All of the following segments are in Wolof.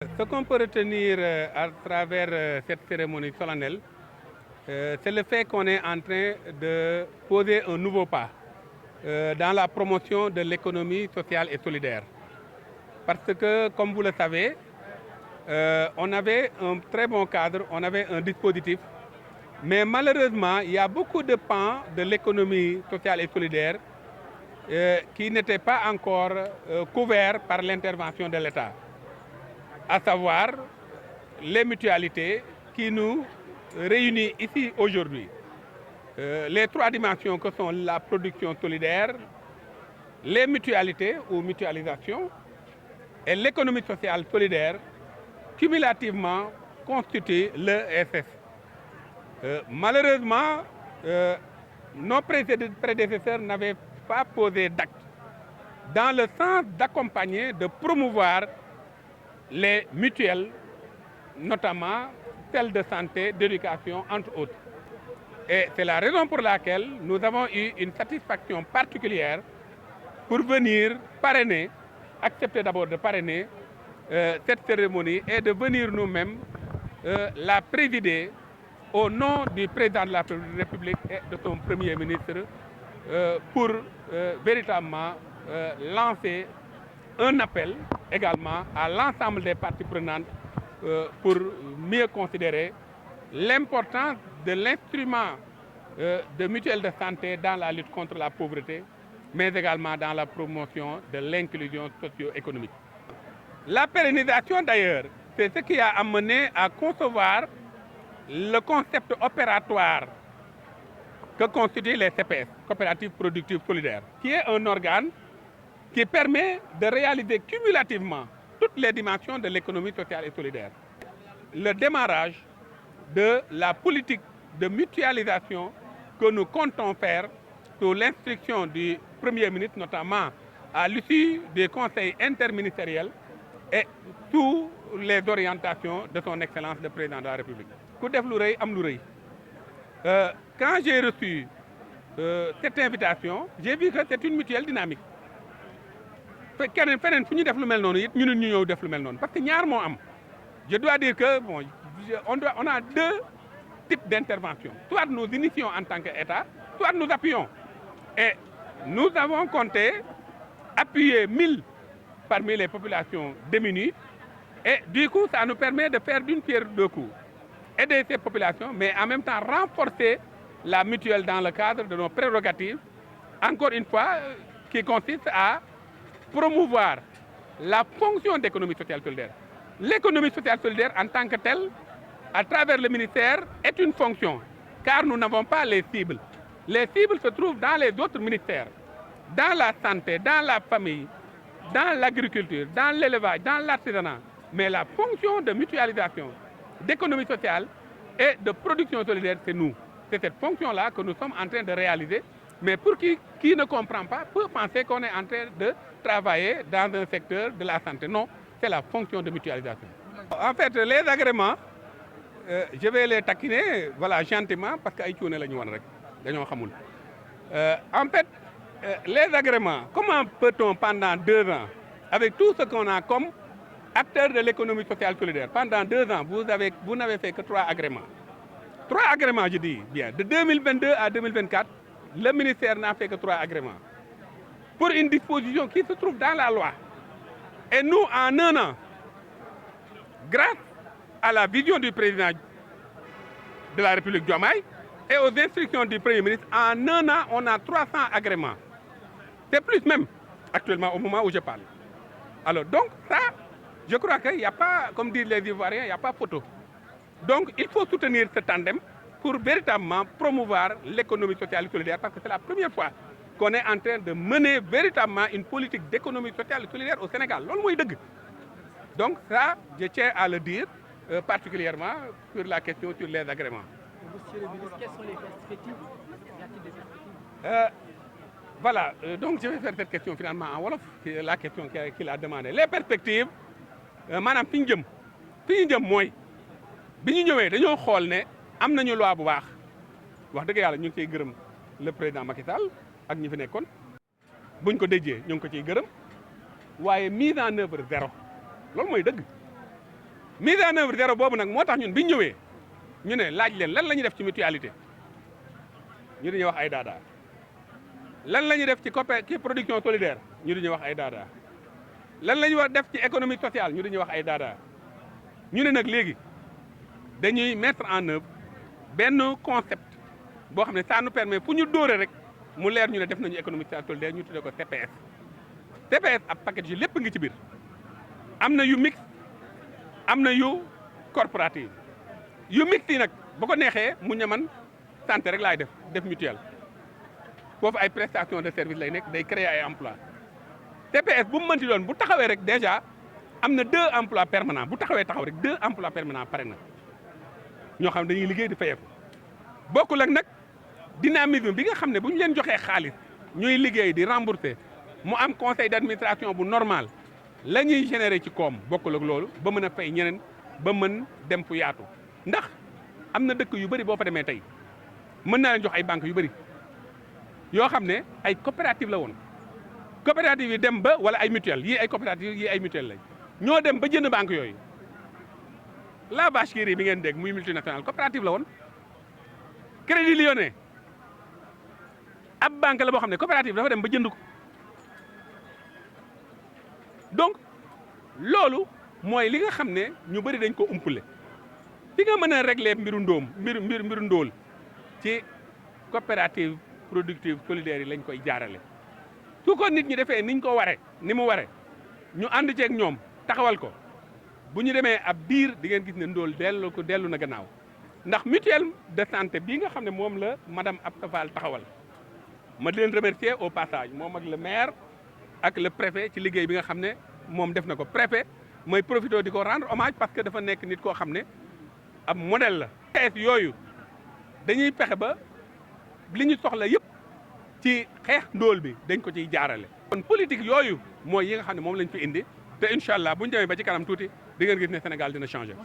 Ce qu'on peut retenir à travers cette cérémonie solennelle, c'est le fait qu'on est en train de poser un nouveau pas dans la promotion de l'économie sociale et solidaire. Parce que, comme vous le savez, on avait un très bon cadre, on avait un dispositif, mais malheureusement, il y a beaucoup de pans de l'économie sociale et solidaire qui n'étaient pas encore couverts par l'intervention de l'État, à savoir les mutualités qui nous réunissent ici aujourd'hui. Les trois dimensions que sont la production solidaire, les mutualités ou mutualisation et l'économie sociale solidaire, cumulativement constituent l'ESS. Malheureusement, nos prédécesseurs n'avaient pas posé d'acte dans le sens d'accompagner, de promouvoir les mutuelles, notamment celles de santé, d'éducation, entre autres. Et c'est la raison pour laquelle nous avons eu une satisfaction particulière pour venir parrainer, accepter d'abord de parrainer cette cérémonie et de venir nous-mêmes la présider au nom du président de la République et de son Premier ministre pour véritablement lancer un appel également à l'ensemble des parties prenantes pour mieux considérer l'importance de l'instrument de mutuelle de santé dans la lutte contre la pauvreté, mais également dans la promotion de l'inclusion socio-économique. La pérennisation d'ailleurs, c'est ce qui a amené à concevoir le concept opératoire que constituent les CPS, coopératives productives solidaires, qui est un organe qui permet de réaliser cumulativement toutes les dimensions de l'économie sociale et solidaire. Le démarrage de la politique de mutualisation que nous comptons faire sous l'instruction du Premier ministre, notamment à l'issue des conseils interministériels et sous les orientations de son Excellence le Président de la République. Quand j'ai reçu cette invitation, j'ai vu que c'est une mutuelle dynamique. Parce que je dois dire que bon, on a deux types d'intervention. Soit nous initions en tant qu'État, soit nous appuyons. Et nous avons compté appuyer 1000 parmi les populations démunies. Et du coup, ça nous permet de faire d'une pierre deux coups. Aider ces populations, mais en même temps renforcer la mutuelle dans le cadre de nos prérogatives. Encore une fois, qui consiste à promouvoir la fonction d'économie sociale solidaire. L'économie sociale solidaire en tant que telle, à travers le ministère, est une fonction, car nous n'avons pas les cibles. Les cibles se trouvent dans les autres ministères, dans la santé, dans la famille, dans l'agriculture, dans l'élevage, dans l'artisanat. Mais la fonction de mutualisation, d'économie sociale et de production solidaire, c'est nous. C'est cette fonction-là que nous sommes en train de réaliser. Mais pour qui ne comprend pas peut penser qu'on est en train de travailler dans un secteur de la santé. Non, c'est la fonction de mutualisation. En fait, les agréments, je vais les taquiner voilà, gentiment parce qu'ils sont en fait, les agréments, comment peut-on pendant 2 ans, avec tout ce qu'on a comme acteurs de l'économie sociale solidaire, pendant 2 ans, vous n'avez fait que 3 agréments. 3 agréments, je dis bien. De 2022 à 2024, le ministère n'a fait que 3 agréments. Pour une disposition qui se trouve dans la loi. Et nous, en 1 an, grâce à la vision du président de la République Diomaye et aux instructions du Premier ministre, en 1 an, on a 300 agréments. C'est plus même, actuellement, au moment où je parle. Alors, donc, ça, je crois qu'il n'y a pas, comme disent les Ivoiriens, il n'y a pas photo. Donc, il faut soutenir ce tandem pour véritablement promouvoir l'économie sociale et solidaire, parce que c'est la première fois qu'on est en train de mener véritablement une politique d'économie sociale et solidaire au Sénégal. Donc ça, je tiens à le dire, particulièrement sur la question sur les agréments. Monsieur le ministre, quelles sont les perspectives? Y a-t-il des perspectives? Voilà, donc je vais faire cette question finalement en Wolof, qui est la question qu'il a demandé. Les perspectives, madame Pindjem, moi, bi ñu ñëwee dañoo xool ne am nañu loi bu baax wax dëgg yàlla ñu ngi ciy gërëm le président Macky Sall ak ñi fi nekkoon buñ ko déjee ñu ngi ko ciy gërëm waaye mise en œuvre zéro loolu mooy dëgg mise en œuvre zéro boobu nag moo tax ñun bi ñu ñëwee ñu ne laaj leen lan la ñuy def ci mutualité ñu dañuy wax ay daadaa lan la ñuy def ci production solidaire ñu dañuy wax ay daadaa lan la ñuy wax def ci économie sociale ñu dañuy wax ay daadaa ñu ne nag léegi dañuy mettre en œuvre benn concept boo xam ne ça nous permet fu ñu dóore rek mu leer ñu ne def nañu économie sociale solidaire ñu tuddee ko TPS. TPS ab package yi lépp ngi ci biir am na yu mixte am na yu corporative yu mixte yi nag bu ko neexee mu ñaman santé rek laay def mutuelle foofu ay prestation de service lay nekk day créer ay emploi TPS bu mu mënti doon bu taxawee rek déjà am na 2 emplois permanents bu taxawee taxaw rek 2 emplois permanents pare na ñoo xam ne dañuy liggéey di fayeeku bokkul ak nag dynamisme bi nga xam ne bu ñu leen joxee xaalis ñuy liggéey di rembourser mu am conseil d'administration bu normal la ñuy générer ci koom bokkul ak loolu ba mën a fay ñeneen ba mën dem fu yaatu ndax am na dëkk yu bëri boo fa demee tey mën naa leen jox ay banques yu bëri yoo xam ne ay coopérative la woon coopérative yi dem ba wala ay mutuelle yii ay coopérative yii ay mutuelle lañ ñoo dem ba jënd banque yooyu la vache qui rit bi ngeen dégg muy multinationale coopérative la woon Crédit Lyonnais ab banque la boo xam ne coopérative dafa dem ba jënd ko donc loolu mooy li nga xam ne ñu bëri dañ ko umpule fi nga mën a régler mbiru ndóol ci coopérative productive solidaire yi lañ koy jaarale su ko nit ñi defee niñ ko ware ni mu ware ñu ànd ceeg ñoom taxawal ko bu ñu demee ab biir di ngeen gis ne ndóol dellu na gannaaw ndax mutuelle de santé bii nga xam ne moom la madame Absa Fall taxawal ma di leen remercier au passage moom ak le maire ak le préfet ci liggéey bi nga xam ne moom def na ko préfet mooy profité di ko rendre hommage parce que dafa nekk nit koo xam ne ab modèle la xees yooyu dañuy fexe ba li ñu soxla yëpp ci xeex ndóol bi dañ ko ciy jaarale kon politique yooyu mooy yi nga xam ne moom lañ fi indi te incha allah bu ñu demee ba ci kanam tuuti di ngeen gis ne Sénégal dina changer.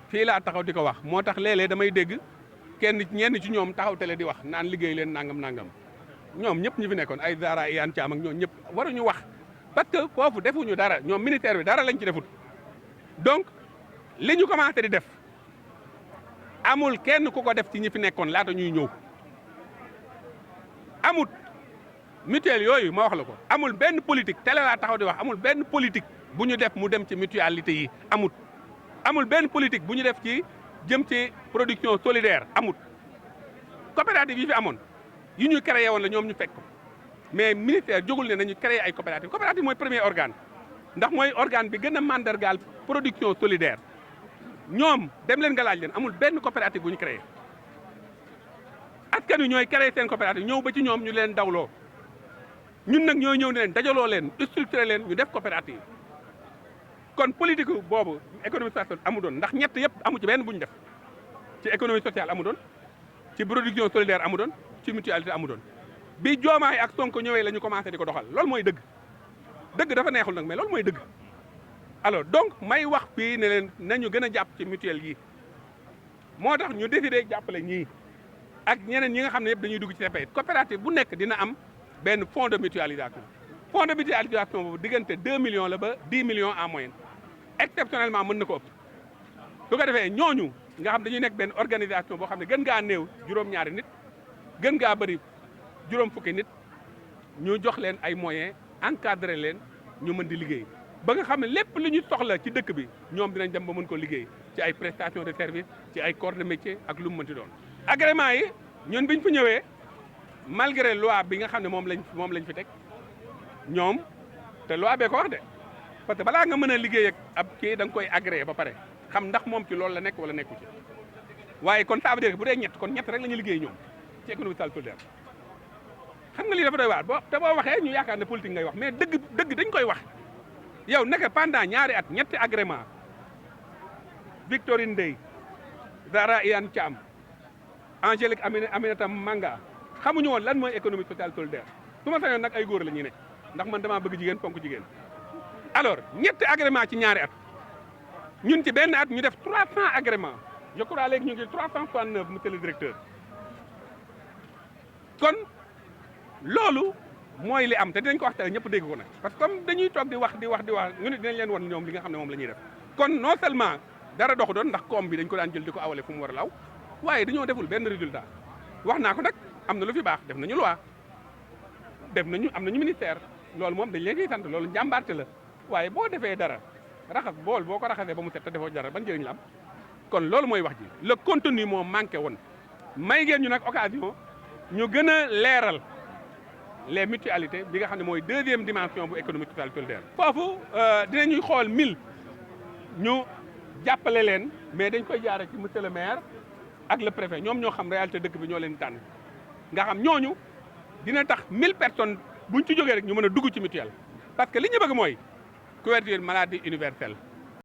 fii laa taxaw di ko wax moo tax léeg-léeg damay dégg ñenn ci ñoom taxaw télé di wax naan liggéey leen nangam ñoom ñëpp ñu fi nekkoon ay Zahra Iyane Thiam ak ñoom ñëpp waruñu wax parce que foofu defuñu dara ñoom ministère bi dara lañ ci defut donc li ñu commencé di def amul kenn ku ko def ci ñi fi nekkoon laata ñuy ñëw amut mutuelle yooyu ma wax la ko amul benn politique télé laa taxaw di wax amul benn politique bu ñu def mu dem ci mutualité yi amul benn politique bu ñu def ci jëm ci production solidaire amut coopérative yi fi amoon yi ñu créé woon la ñoom ñu fekk ko mais ministère jógul ne nañu créé ay coopérative mooy premier organe ndax mooy organe bi gën a mandargaal production solidaire ñoom dem leen nga laaj leen amul benn coopérative bu ñu créé askan wi ñooy créé seen coopérative ñëw ba ci ñoom ñu leen dawloo ñun nag ñooy ñëw ne leen dajaloo leen structuré leen ñu def coopérative kon politique boobu économie sociale amu doon ndax ñett yëpp amu ci benn bu ñu def ci économie sociale amu doon ci production solidaire amu doon ci mutualité amu doon bi Diomaye ak Sonko ñëwee la ñu commencé di ko doxal loolu mooy dëgg dafa neexul nag mais loolu mooy dëgg alors donc may wax fii ne leen nañu gën a jàpp ci mutuelle yi moo tax ñu décidé jàppale ñii ak ñeneen ñi nga xam ne yëpp dañuy dugg ci CPS coopérative bu nekk dina am benn fonds de mutualisation boobu diggante 2 millions la ba 10 millions en moyenne exceptionnellement mën na ko ëpp su ko defee ñooñu nga xam dañuy nekk benn organisation boo xam ne gën ngaa néew juróom-ñaari nit gën ngaa bëri juróom fukki nit ñu jox leen ay moyens encadré leen ñu mën di liggéey ba nga xam ne lépp li ñu soxla ci dëkk bi ñoom dinañ dem ba mën ko liggéey ci ay prestations de service ci ay corps de métier ak lu mu mënti doon. agrément yi ñun biñ fi ñëwee malgré loi bi nga xam ne moom lañ fi teg ñoom te loi bee ko wax de parce que balaa nga mën a liggéey ak ab kii da nga koy agréé ba pare xam ndax moom ci loolu la nekk wala nekku ci waaye kon ça veut dire que bu dee ñett kon ñett rek la ñuy liggéey ñoom ci économie sociale solidaire xam nga lii dafa doy waar te boo waxee ñu yaakaar ne politique ngay wax mais dëgg dañ koy wax yow nekk pendant ñaari at ñetti agrément Victorine Ndeye Zahra Iyane Thiam Angélique Aminata Manga xamuñu woon lan mooy économie sociale solidaire su ma sañoon nag ay góor la ñuy ne ndax man damaa bëgg jigéen fonk jigéen alors ñetti agrément ci ñaari at ñun ci benn at ñu def 300 agrément je crois léegi ñu ngi 369 monsieur le directeur kon loolu mooy li am te dinañ ko wax te ñëpp dégg ko nag parce que comme dañuy toog di wax ñu ne dinañ leen won ñoom li nga xam ne moom la ñuy def kon non seulement dara dox doon ndax koom bi dañ ko daan jël di ko awale fu mu war a law waaye dañoo deful benn résultat wax naa ko nag am na lu fi baax def nañu loi am nañu ministère loolu moom dañ leen ciy sant loolu njàmbaarte la waaye boo defee dara raxas bool boo ko raxasee ba mu set te defoo dara ban njëriñ la am kon loolu mooy wax ji le contenu moo manqué woon may ngeen ñu nag occasion ñu gën a leeral les mutualités bi nga xam ne mooy deuxième dimension bu économie sociale solidaire foofu dinañuy xool 1000 ñu jàppale leen mais dañ koy jaare ci monsieur le maire ak le préfet ñoom ñoo xam réalité dëkk bi ñoo leen tànn nga xam ñooñu dina tax 1000 personnes buñ ci jógee rek ñu mën a dugg ci mutuelle parce que li ñu bëgg mooy couverture maladie universelle